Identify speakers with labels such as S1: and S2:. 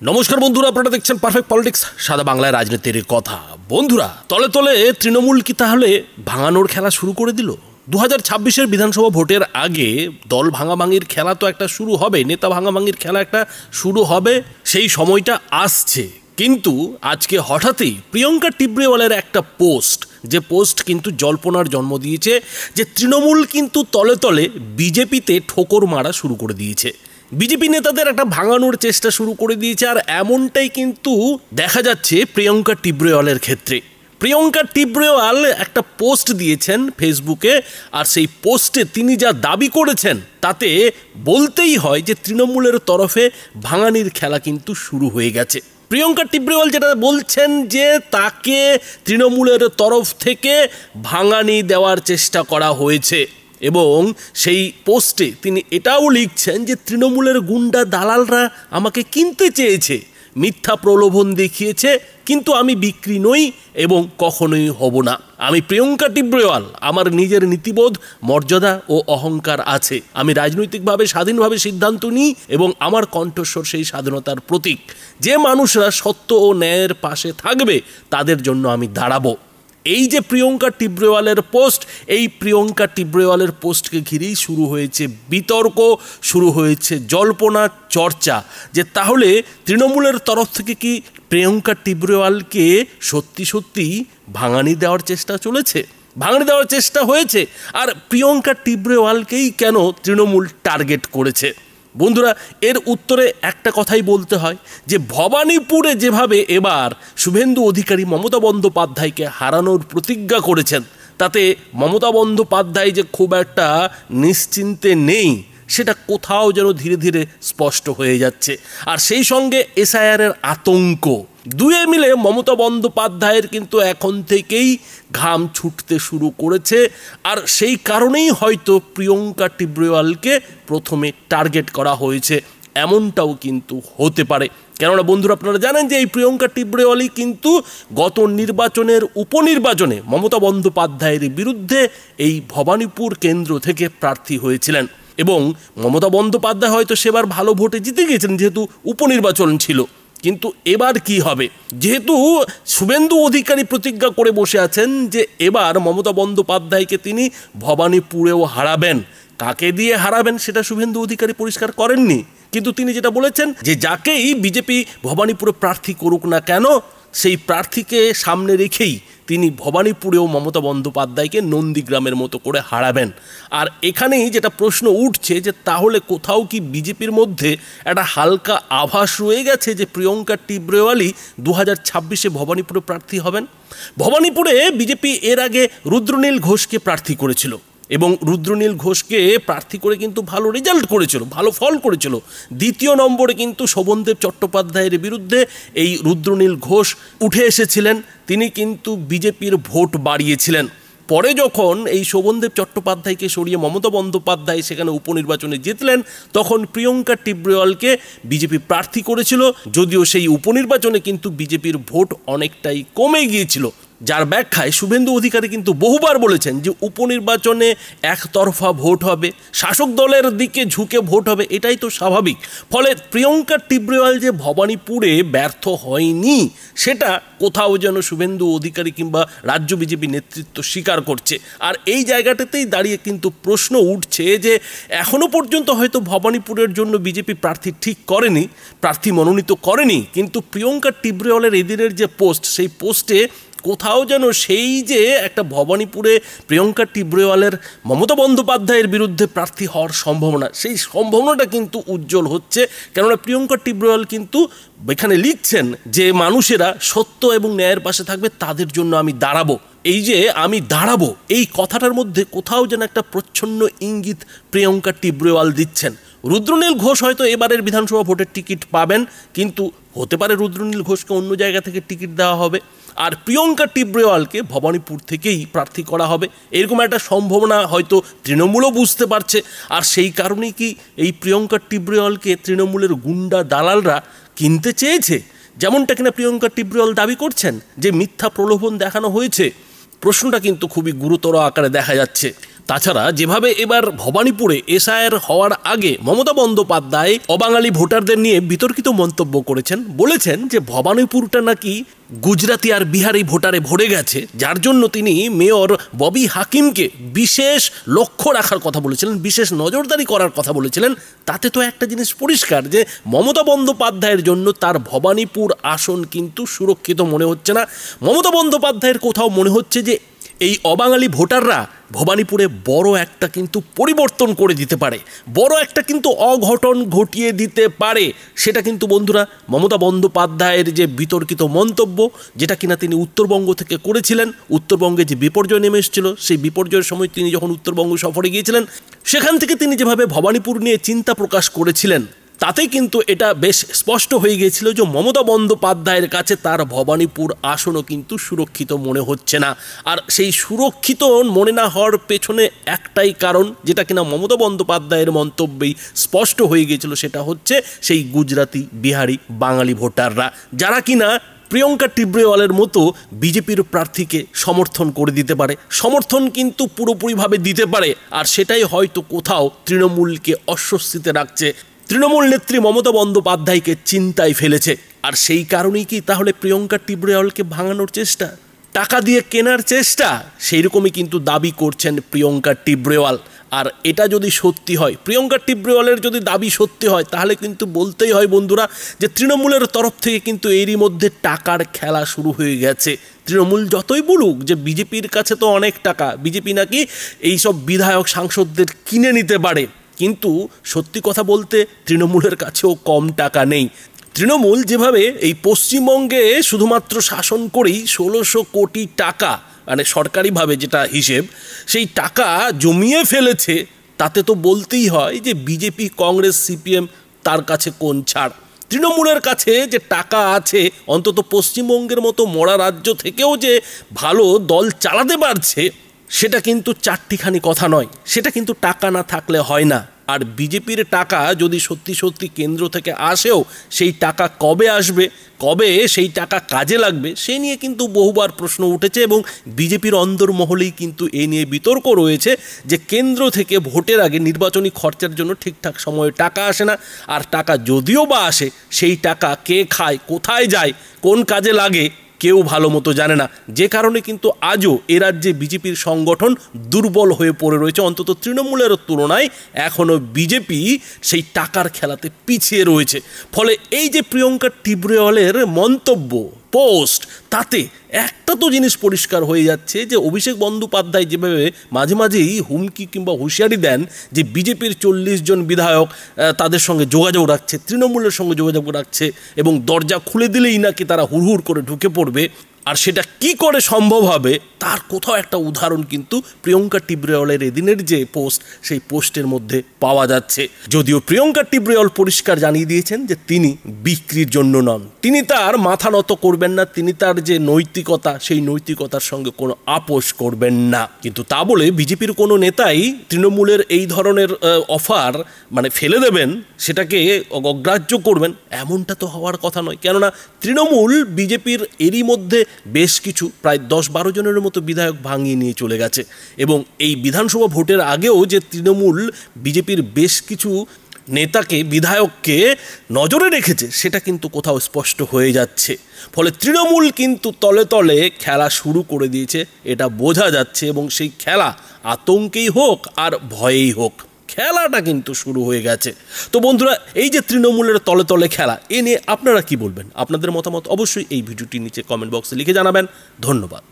S1: নমস্কার বন্ধুরা, আপনারা দেখছেন পারফেক্ট পলিটিক্স, সাদা বাংলায় রাজনীতির কথা। বন্ধুরা, তলে তলে তৃণমূল কি তাহলে ভাঙানোর খেলা শুরু করে দিল? 2026-এর বিধানসভা ভোটের আগে দল ভাঙাভাঙির খেলা তো একটা শুরু হবে, নেতা ভাঙাভাঙির খেলা একটা শুরু হবে, সেই সময়টা আসছে। কিন্তু আজকে হঠাৎই প্রিয়ঙ্কা টিবরেওয়ালের একটা পোস্ট, যে পোস্ট কিন্তু জল্পনার জন্ম দিয়েছে যে তৃণমূল কিন্তু তলে তলে বিজেপিতে ঠোকর মারা শুরু করে দিয়েছে, বিজেপি নেতাদের একটা ভাঙানোর চেষ্টা শুরু করে দিয়েছে। আর এমনটাই কিন্তু দেখা যাচ্ছে প্রিয়ঙ্কা টিবরেওয়ালের ক্ষেত্রে। প্রিয়ঙ্কা টিবরেওয়াল একটা পোস্ট দিয়েছেন ফেসবুকে, আর সেই পোস্টে তিনি যা দাবি করেছেন তাতে বলতেই হয় যে তৃণমূলের তরফে ভাঙানির খেলা কিন্তু শুরু হয়ে গেছে। প্রিয়ঙ্কা টিবরেওয়াল যেটা বলছেন যে তাকে তৃণমূলের তরফ থেকে ভাঙানি দেওয়ার চেষ্টা করা হয়েছে, এবং সেই পোস্টে তিনি এটাও লিখছেন যে তৃণমূলের গুন্ডা দালালরা আমাকে কিনতে চেয়েছে, মিথ্যা প্রলোভন দেখিয়েছে, কিন্তু আমি বিক্রি নই এবং কখনোই হব না। আমি প্রিয়ঙ্কা টিবরেওয়াল, আমার নিজের নীতিবোধ, মর্যাদা ও অহংকার আছে। আমি রাজনৈতিকভাবে স্বাধীনভাবে সিদ্ধান্ত নিই এবং আমার কণ্ঠস্বর সেই স্বাধীনতার প্রতীক। যে মানুষরা সত্য ও ন্যায়ের পাশে থাকবে তাদের জন্য আমি দাঁড়াবো। এই যে প্রিয়ঙ্কা টিবরেওয়ালের পোস্ট, এই প্রিয়ঙ্কা টিবরেওয়ালের পোস্টকে ঘিরেই শুরু হয়েছে বিতর্ক, শুরু হয়েছে জল্পনা চর্চা, যে তাহলে তৃণমূলের তরফ থেকে কি প্রিয়ঙ্কা টিবরেওয়ালকে সত্যি সত্যি ভাঙানি দেওয়ার চেষ্টা চলেছে, ভাঙানি দেওয়ার চেষ্টা হয়েছে? আর প্রিয়ঙ্কা টিবরেওয়ালকেই কেন তৃণমূল টার্গেট করেছে? বন্ধুরা, এর উত্তরে একটা কথাই বলতে হয় যে ভবানীপুরে যেভাবে এবার শুভেন্দু অধিকারী মমতা বন্দ্যোপাধ্যায়কে হারানোর প্রতিজ্ঞা করেছেন, তাতে মমতা বন্দ্যোপাধ্যায় যে খুব একটা নিশ্চিন্তে নেই সেটা কোথাও যেন ধীরে ধীরে স্পষ্ট হয়ে যাচ্ছে। আর সেই সঙ্গে এসআইআরের আতঙ্ক, দুয়ে মিলে মমতা বন্দ্যোপাধ্যায়ের কিন্তু এখন থেকেই ঘাম ছুটতে শুরু করেছে। আর সেই কারণেই হয়তো প্রিয়ঙ্কা টিবরেওয়ালকে প্রথমে টার্গেট করা হয়েছে, এমনটাও কিন্তু হতে পারে। কেননা বন্ধুরা, আপনারা জানেন যে এই প্রিয়ঙ্কা টিবরেওয়ালই কিন্তু গত নির্বাচনের উপনির্বাচনে মমতা বন্দ্যোপাধ্যায়ের বিরুদ্ধে এই ভবানীপুর কেন্দ্র থেকে প্রার্থী হয়েছিলেন, এবং মমতা বন্দ্যোপাধ্যায় হয়তো সেবার ভালো ভোটে জিতে গিয়েছেন যেহেতু উপনির্বাচন ছিল। কিন্তু এবার কি হবে? যেহেতু শুভেন্দু অধিকারী প্রতিজ্ঞা করে বসে আছেন যে এবার মমতা বন্দ্যোপাধ্যায়কে তিনি ভবানীপুরেও হারাবেন, কাকে দিয়ে হারাবেন সেটা শুভেন্দু অধিকারী পরিষ্কার করেননি, কিন্তু তিনি যেটা বলেছেন যে যাকেই বিজেপি ভবানীপুরে প্রার্থী করুক না কেন, সেই প্রার্থীকে সামনে রেখেই তিনি ভবানীপুরেও মমতা বন্দ্যোপাধ্যায়কে নন্দীগ্রামের মতো করে হারাবেন। আর এখানেই যেটা প্রশ্ন উঠছে যে তাহলে কোথাও কি বিজেপির মধ্যে একটা হালকা আভাস রয়ে গেছে যে প্রিয়ঙ্কা টিবরেওয়ালই 2026-এ ভবানীপুরে প্রার্থী হবেন? ভবানীপুরে বিজেপি এর আগে রুদ্রনীল ঘোষকে প্রার্থী করেছিল, এবং রুদ্রনীল ঘোষকে প্রার্থী করে কিন্তু ভালো রেজাল্ট করেছিল, ভালো ফল করেছিল। দ্বিতীয় নম্বরে কিন্তু শোভনদেব চট্টোপাধ্যায়ের বিরুদ্ধে এই রুদ্রনীল ঘোষ উঠে এসেছিলেন, তিনি কিন্তু বিজেপির ভোট বাড়িয়েছিলেন। পরে যখন এই শোভনদেব চট্টোপাধ্যায়কে সরিয়ে মমতা বন্দ্যোপাধ্যায় সেখানে উপনির্বাচনে জিতলেন, তখন প্রিয়ঙ্কা টিবরেওয়ালকে বিজেপি প্রার্থী করেছিল, যদিও সেই উপনির্বাচনে কিন্তু বিজেপির ভোট অনেকটাই কমে গিয়েছিল, যার ব্যাখ্যায় শুভেন্দু অধিকারী কিন্তু বহুবার বলেছেন যে উপনির্বাচনে একতরফা ভোট হবে, শাসক দলের দিকে ঝুঁকে ভোট হবে, এটাই তো স্বাভাবিক। ফলে প্রিয়ঙ্কা টিবরেওয়াল যে ভবানীপুরে ব্যর্থ হয়নি সেটা কোথাও যেন শুভেন্দু অধিকারী কিংবা রাজ্য বিজেপি নেতৃত্ব স্বীকার করছে। আর এই জায়গাটাতেই দাঁড়িয়ে কিন্তু প্রশ্ন উঠছে যে এখনও পর্যন্ত হয়তো ভবানীপুরের জন্য বিজেপি প্রার্থী ঠিক করেনি, প্রার্থী মনোনীত করেনি, কিন্তু প্রিয়ঙ্কা টিবরেওয়ালের এদিনের যে পোস্ট, সেই পোস্টে কোথাও যেন সেই যে একটা ভবানীপুরে প্রিয়ঙ্কা টিবরেওয়ালের মমতা বন্দ্যোপাধ্যায়ের বিরুদ্ধে প্রার্থী হওয়ার সম্ভাবনা, সেই সম্ভাবনাটা কিন্তু উজ্জ্বল হচ্ছে। কেননা প্রিয়ঙ্কা টিবরেওয়াল কিন্তু এখানে লিখছেন যে মানুষেরা সত্য এবং ন্যায়ের পাশে থাকবে, তাদের জন্য আমি দাঁড়াবো। এই যে আমি দাঁড়াবো, এই কথাটার মধ্যে কোথাও যেন একটা প্রচ্ছন্ন ইঙ্গিত প্রিয়ঙ্কা টিবরেওয়াল দিচ্ছেন। রুদ্রনীল ঘোষ হয়তো এবারের বিধানসভা ভোটের টিকিট পাবেন, কিন্তু হতে পারে রুদ্রনীল ঘোষকে অন্য জায়গা থেকে টিকিট দেওয়া হবে, আর প্রিয়ঙ্কা টিবরেওয়ালকে ভবানীপুর থেকেই প্রার্থী করা হবে, এরকম একটা সম্ভাবনা হয়তো তৃণমূলও বুঝতে পারছে। আর সেই কারণেই কি এই প্রিয়ঙ্কা টিবরেওয়ালকে তৃণমূলের গুন্ডা দালালরা কিনতে চেয়েছে, যেমনটা কিনা প্রিয়ঙ্কা টিবরেওয়াল দাবি করছেন যে মিথ্যা প্রলোভন দেখানো হয়েছে? প্রশ্নটা কিন্তু খুবই গুরুতর আকারে দেখা যাচ্ছে। তাছাড়া যেভাবে এবার ভবানীপুরে এসআইআর হওয়ার আগে মমতা বন্দ্যোপাধ্যায় অবাঙালি ভোটারদের নিয়ে বিতর্কিত মন্তব্য করেছেন, বলেছেন যে ভবানীপুরটা নাকি গুজরাতি আর বিহারি ভোটারে ভরে গেছে, যার জন্য তিনি মেয়র ববি হাকিমকে বিশেষ লক্ষ্য রাখার কথা বলেছিলেন, বিশেষ নজরদারি করার কথা বলেছিলেন। তাতে তো একটা জিনিস পরিষ্কার যে মমতা বন্দ্যোপাধ্যায়ের জন্য তার ভবানীপুর আসন কিন্তু সুরক্ষিত মনে হচ্ছে না। মমতা বন্দ্যোপাধ্যায়ের কোথাও মনে হচ্ছে যে এই অবাঙালি ভোটাররা ভবানীপুরে বড় একটা কিন্তু পরিবর্তন করে দিতে পারে, বড় একটা কিন্তু অঘটন ঘটিয়ে দিতে পারে। সেটা কিন্তু বন্ধুরা মমতা বন্দ্যোপাধ্যায়ের যে বিতর্কিত মন্তব্য, যেটা কিনা তিনি উত্তরবঙ্গ থেকে করেছিলেন, উত্তরবঙ্গে যে বিপর্যয় নেমে এসেছিল, সেই বিপর্যয়ের সময় তিনি যখন উত্তরবঙ্গ সফরে গিয়েছিলেন, সেখান থেকে তিনি যেভাবে ভবানীপুর নিয়ে চিন্তা প্রকাশ করেছিলেন, তাতে কিন্তু এটা বেশ স্পষ্ট হয়ে গিয়েছিল যে মমতা বন্দ্যোপাধ্যায়ের কাছে তার ভবানীপুর আসনও কিন্তু সুরক্ষিত মনে হচ্ছে না। আর সেই সুরক্ষিত মনে না হওয়ার পেছনে একটাই কারণ, যেটা কিনা মমতা বন্দ্যোপাধ্যায়ের মন্তব্যেই স্পষ্ট হয়ে গিয়েছিল, সেটা হচ্ছে সেই গুজরাতি, বিহারি, বাঙালি ভোটাররা, যারা কিনা প্রিয়ঙ্কা টিব্রেওয়ালের মতো বিজেপির প্রার্থীকে সমর্থন করে দিতে পারে, সমর্থন কিন্তু পুরোপুরিভাবে দিতে পারে। আর সেটাই হয়তো কোথাও তৃণমূলকে অস্বস্তিতে রাখছে, তৃণমূল নেত্রী মমতা বন্দ্যোপাধ্যায়কে চিন্তায় ফেলেছে। আর সেই কারণেই কি তাহলে প্রিয়ঙ্কা টিব্রেওয়ালকে ভাঙানোর চেষ্টা, টাকা দিয়ে কেনার চেষ্টা? সেই রকমই কিন্তু দাবি করছেন প্রিয়ঙ্কা টিব্রেওয়াল। আর এটা যদি সত্যি হয়, প্রিয়ঙ্কা টিব্রেওয়ালের যদি দাবি সত্যি হয়, তাহলে কিন্তু বলতেই হয় বন্ধুরা যে তৃণমূলের তরফ থেকে কিন্তু এরই মধ্যে টাকার খেলা শুরু হয়ে গেছে। তৃণমূল যতই বলুক যে বিজেপির কাছে তো অনেক টাকা, বিজেপি নাকি এইসব বিধায়ক সাংসদদের কিনে নিতে পারে, কিন্তু সত্যি কথা বলতে তৃণমূলের কাছেও কম টাকা নেই। তৃণমূল যেভাবে এই পশ্চিমবঙ্গে শুধুমাত্র শাসন করেই 1600 কোটি টাকা, মানে সরকারিভাবে যেটা হিসেব, সেই টাকা জমিয়ে ফেলেছে, তাতে তো বলতেই হয় যে বিজেপি, কংগ্রেস, সিপিএম তার কাছে কোন ছাড়। তৃণমূলের কাছে যে টাকা আছে, অন্তত পশ্চিমবঙ্গের মতো মরা রাজ্য থেকেও যে ভালো দল চালাতে পারছে, সেটা কিন্তু চারটিখানি কথা নয়, সেটা কিন্তু টাকা না থাকলে হয় না। আর বিজেপির টাকা যদি সত্যি সত্যি কেন্দ্র থেকে আসেও, সেই টাকা কবে আসবে, কবে সেই টাকা কাজে লাগবে, সে নিয়ে কিন্তু বহুবার প্রশ্ন উঠেছে। এবং বিজেপির অন্দরমহলেই কিন্তু এ নিয়ে বিতর্ক রয়েছে যে কেন্দ্র থেকে ভোটের আগে নির্বাচনী খরচার জন্য ঠিকঠাক সময়ে টাকা আসে না। আর টাকা যদিও বা আসে, সেই টাকা কে খায়, কোথায় যায়, কোন কাজে লাগে, কেউ ভালো মতো জানে না। যে কারণে কিন্তু আজও এ রাজ্যে বিজেপির সংগঠন দুর্বল হয়ে পড়ে রয়েছে, অন্তত তৃণমূলের তুলনায় এখনও বিজেপি সেই টাকার খেলাতে পিছিয়ে রয়েছে। ফলে এই যে প্রিয়ঙ্কা টিব্রেওয়ালের মন্তব্য, পোস্ট, তাতে একটা তো জিনিস পরিষ্কার হয়ে যাচ্ছে যে অভিষেক বন্দ্যোপাধ্যায় যেভাবে মাঝে মাঝেই হুমকি কিংবা হুঁশিয়ারি দেন যে বিজেপির 40 জন বিধায়ক তাদের সঙ্গে যোগাযোগ রাখছে, তৃণমূলের সঙ্গে যোগাযোগ রাখছে, এবং দরজা খুলে দিলেই নাকি তারা হুড়হুড় করে ঢুকে পড়বে। আর সেটা কি করে সম্ভব হবে, তার কোথাও একটা উদাহরণ কিন্তু প্রিয়ঙ্কা টিব্রেওয়ালের এদিনের যে পোস্ট, সেই পোস্টের মধ্যে পাওয়া যাচ্ছে। যদিও প্রিয়ঙ্কা টিব্রেওয়াল পরিষ্কার জানিয়ে দিয়েছেন যে তিনি বিক্রির জন্য নন, তিনি তার মাথা নত করবেন না, তিনি তার যে নৈতিকতা, সেই নৈতিকতার সঙ্গে কোনো আপোষ করবেন না। কিন্তু তা বলে বিজেপির কোনো নেতাই তৃণমূলের এই ধরনের অফার মানে ফেলে দেবেন, সেটাকে অগ্রাহ্য করবেন, এমনটা তো হওয়ার কথা নয়। কেননা তৃণমূল বিজেপির এরই মধ্যে বেশ কিছু প্রায় 10-12 জনের মতো বিধায়ক ভাঙিয়ে নিয়ে চলে গেছে। এবং এই বিধানসভা ভোটের আগেও যে তৃণমূল বিজেপির বেশ কিছু নেতাকে, বিধায়ককে নজরে রেখেছে, সেটা কিন্তু কোথাও স্পষ্ট হয়ে যাচ্ছে। ফলে তৃণমূল কিন্তু তলে তলে খেলা শুরু করে দিয়েছে, এটা বোঝা যাচ্ছে। এবং সেই খেলা আতঙ্কেই হোক আর ভয়েই হোক, খেলাটা কিন্তু শুরু হয়ে গেছে। তো বন্ধুরা, এই যে তৃণমূলের তলে তলে খেলা, এ নিয়ে আপনারা কি বলবেন? আপনাদের মতামত অবশ্যই এই ভিডিওটির নিচে কমেন্ট বক্সে লিখে জানাবেন। ধন্যবাদ।